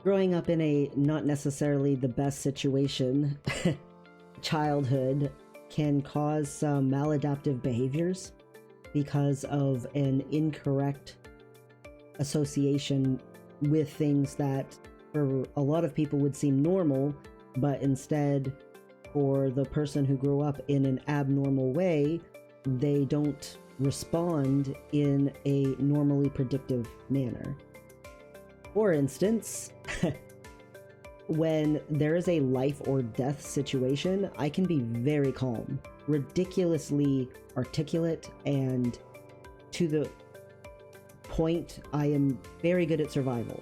growing up in a not necessarily the best situation, childhood can cause some maladaptive behaviors because of an incorrect association with things that for a lot of people would seem normal, but instead for the person who grew up in an abnormal way, they don't respond in a normally predictive manner. For instance, when there is a life or death situation, I can be very calm, ridiculously articulate, and to the point, I am very good at survival.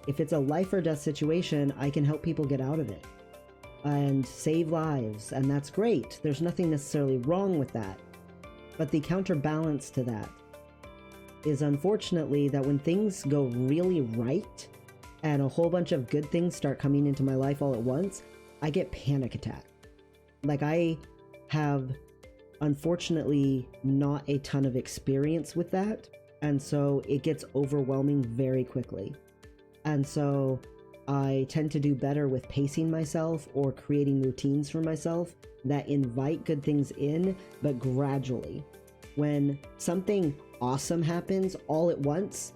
If it's a life or death situation, I can help people get out of it and save lives, and that's great. There's nothing necessarily wrong with that. But the counterbalance to that is unfortunately that when things go really right and a whole bunch of good things start coming into my life all at once, I get panic attack. Like, I have unfortunately not a ton of experience with that, and so it gets overwhelming very quickly. And so I tend to do better with pacing myself or creating routines for myself that invite good things in, but gradually. When something awesome happens all at once,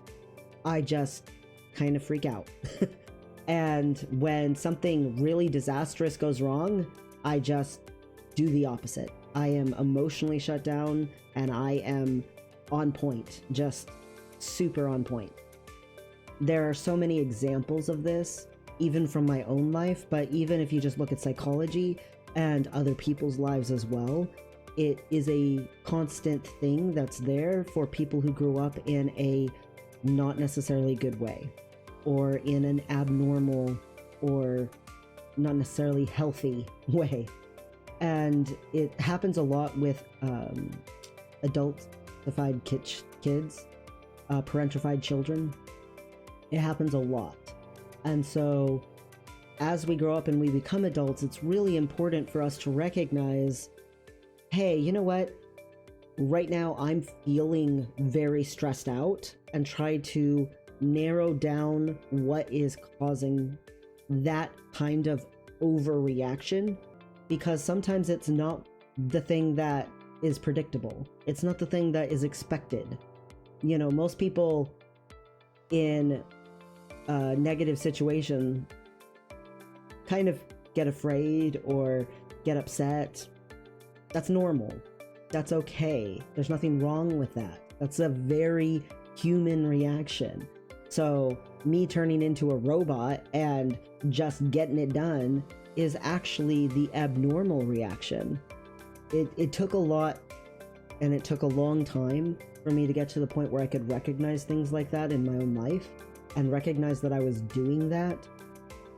I just kind of freak out. And when something really disastrous goes wrong, I just do the opposite. I am emotionally shut down and I am on point, just super on point. There are so many examples of this, even from my own life, but even if you just look at psychology and other people's lives as well, it is a constant thing that's there for people who grew up in a not necessarily good way, or in an abnormal or not necessarily healthy way. And it happens a lot with adult-ified kids, parentified children. It happens a lot. And so as we grow up and we become adults, it's really important for us to recognize, hey, you know what? Right now I'm feeling very stressed out, and try to narrow down what is causing that kind of overreaction, because sometimes it's not the thing that is predictable. It's not the thing that is expected. You know, most people in a negative situation kind of get afraid or get upset. That's normal. That's okay. There's nothing wrong with that. That's a very human reaction. So me turning into a robot and just getting it done is actually the abnormal reaction. It took a lot, and it took a long time for me to get to the point where I could recognize things like that in my own life and recognize that I was doing that.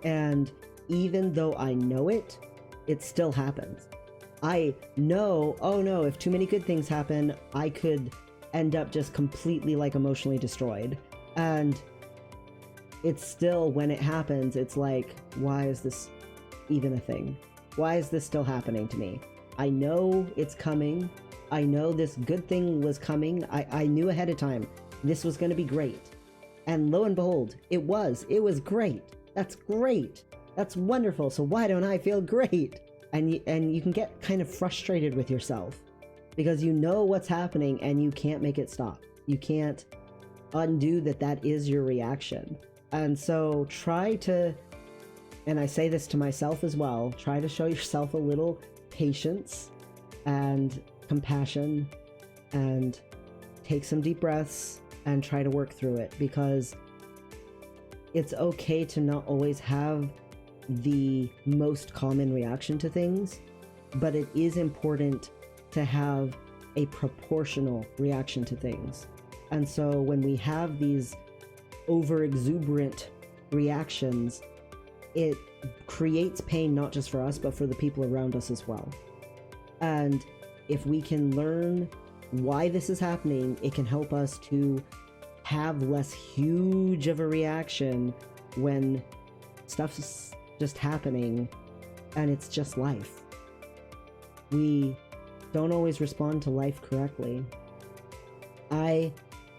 And even though I know it, it still happens. I know, oh no, if too many good things happen, I could end up just completely like emotionally destroyed. And it's still, when it happens, it's like, why is this even a thing? Why is this still happening to me? I know it's coming. I know this good thing was coming. I knew ahead of time this was going to be great. And lo and behold, it was great. That's great. That's wonderful. So why don't I feel great? And you can get kind of frustrated with yourself because you know what's happening and you can't make it stop. You can't undo that is your reaction. And so try to, and I say this to myself as well, try to show yourself a little patience and compassion, and take some deep breaths and try to work through it, because it's okay to not always have the most common reaction to things, but it is important to have a proportional reaction to things. And so when we have these over exuberant reactions, it creates pain not just for us, but for the people around us as well. And if we can learn why this is happening, it can help us to have less huge of a reaction when stuff's just happening and it's just life. We don't always respond to life correctly. I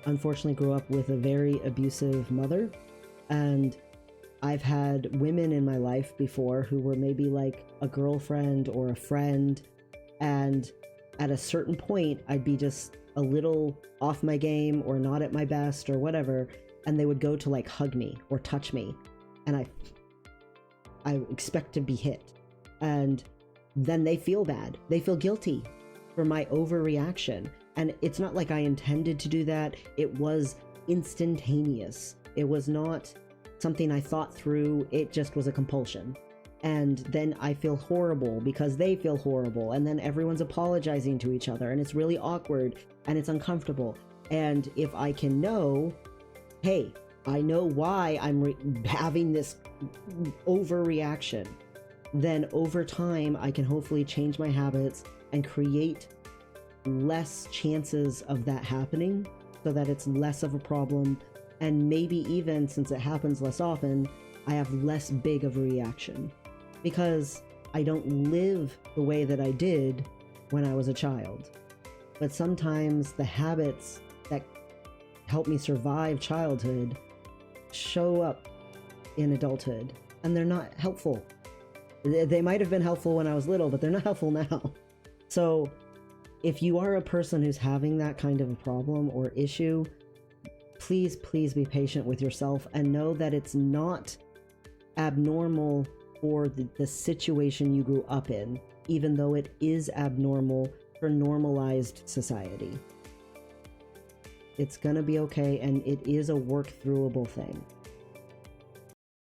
unfortunately grew up with a very abusive mother, and I've had women in my life before who were maybe like a girlfriend or a friend, and at a certain point I'd be just a little off my game or not at my best or whatever, and they would go to like hug me or touch me, and I expect to be hit, and then they feel bad, they feel guilty for my overreaction. And it's not like I intended to do that. It was instantaneous. It was not something I thought through. It just was a compulsion. And then I feel horrible because they feel horrible. And then everyone's apologizing to each other. And it's really awkward and it's uncomfortable. And if I can know, hey, I know why I'm having this overreaction, then over time I can hopefully change my habits and create less chances of that happening so that it's less of a problem. And maybe even, since it happens less often, I have less big of a reaction because I don't live the way that I did when I was a child. But sometimes the habits that help me survive childhood show up in adulthood, and they're not helpful. They might have been helpful when I was little, but they're not helpful now. So if you are a person who's having that kind of a problem or issue, please be patient with yourself and know that it's not abnormal for the situation you grew up in, even though it is abnormal for normalized society. It's gonna be okay, and it is a work-throughable thing.